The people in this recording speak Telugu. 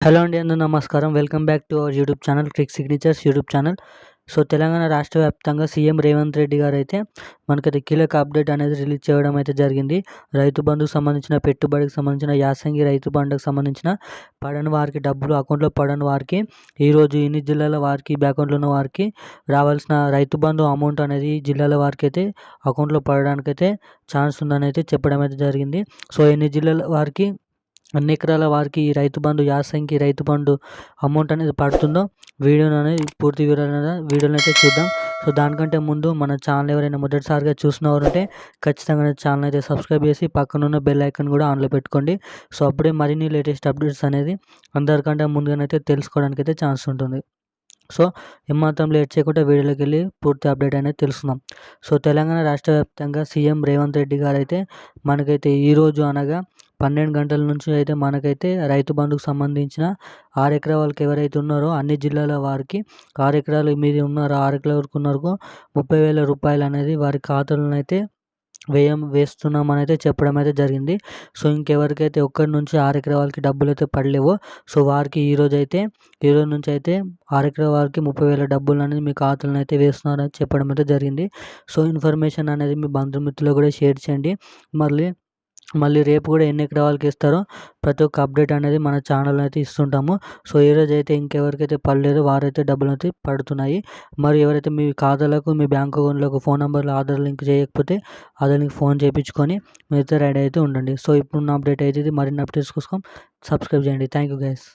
హలో అండి, అందరూ నమస్కారం. Welcome back to our YouTube channel click signatures YouTube channel. So Telangana రాష్ట్ర వ్యాప్తంగా సీఎం రేవంత్ రెడ్డి గారు అయితే మనకైతే కీలక అప్డేట్ అనేది రిలీజ్ చేయడం అయితే జరిగింది. రైతు బంధుకు సంబంధించిన, పెట్టుబడికి సంబంధించిన, యాసంగి రైతు బంధుకు సంబంధించిన పడని వారికి డబ్బులు అకౌంట్లో పడని వారికి ఈరోజు ఇన్ని జిల్లాల వారికి అకౌంట్లో ఉన్న వారికి రావాల్సిన రైతు బంధు అమౌంట్ అనేది జిల్లాల వారికి అయితే అకౌంట్లో పడడానికైతే ఛాన్స్ ఉందని అయితే చెప్పడం అయితే జరిగింది. సో ఎన్ని జిల్లాల వారికి, అన్ని ఎకరాల వారికి ఈ రైతు బంధు, యాసంగి రైతు బంధు అమౌంట్ అనేది పడుతుందో పూర్తి వివరాలు వీడియోని అయితే చూద్దాం. సో దానికంటే ముందు మన ఛానల్ ఎవరైనా మొదటిసారిగా చూసినవారంటే ఖచ్చితంగా ఛానల్ అయితే సబ్స్క్రైబ్ చేసి పక్కనున్న బెల్ ఐకాన్ కూడా ఆన్లో పెట్టుకోండి. సో అప్పుడే మరిన్ని లేటెస్ట్ అప్డేట్స్ అనేది అందరికంటే ముందుగానైతే తెలుసుకోవడానికి అయితే ఛాన్స్ ఉంటుంది. సో ఏమాత్రం లేట్ చేయకుండా వీడియోలోకి వెళ్ళి పూర్తి అప్డేట్ అనేది తెలుసుకుందాం. సో తెలంగాణ రాష్ట్ర వ్యాప్తంగా సీఎం రేవంత్ రెడ్డి గారు అయితే మనకైతే ఈరోజు అనగా 12 గంటల నుంచి అయితే మనకైతే రైతు బంధుకు సంబంధించిన 6 ఎకరాల వాళ్ళకి ఎవరైతే ఉన్నారో అన్ని జిల్లాల వారికి 6 ఎకరాలు మీది ఉన్నారు, 6 ఎకరాల వరకు ఉన్నారో 30,000 రూపాయలు అనేది వారి ఖాతాలను అయితే వేస్తున్నామని అయితే చెప్పడం అయితే జరిగింది. సో ఇంకెవరికైతే 1 నుంచి 6 ఎకరాల వాళ్ళకి డబ్బులు అయితే పడలేవో సో వారికి ఈరోజు నుంచి అయితే 6 ఎకరాల వారికి 30,000 డబ్బులు అనేది మీ ఖాతాలను అయితే వేస్తున్నారని చెప్పడం అయితే జరిగింది. సో ఇన్ఫర్మేషన్ అనేది మీ బంధుమిత్రులకు కూడా షేర్ చేయండి. మళ్ళీ రేపు కూడా ఎన్ని ఎకరాల వాళ్ళకి ఇస్తారో ప్రతి ఒక్క అప్డేట్ అనేది మన ఛానల్లో అయితే ఇస్తుంటాము. సో ఈరోజు అయితే ఇంకెవరికైతే పడలేదో వారైతే డబ్బులు అయితే పడుతున్నాయి. మరి ఎవరైతే మీ ఖాతాలకు, మీ బ్యాంక్ అకౌంట్లకు ఫోన్ నెంబర్లు ఆధార్ లింక్ చేయకపోతే ఆధార్ లింక్ ఫోన్ చేయించుకొని మీరైతే రెడీ అయితే ఉండండి. సో ఇప్పుడున్న అప్డేట్ అయితే ఇది. మరిన్ని అప్డేట్స్ కోసం సబ్స్క్రైబ్ చేయండి. Thank you guys.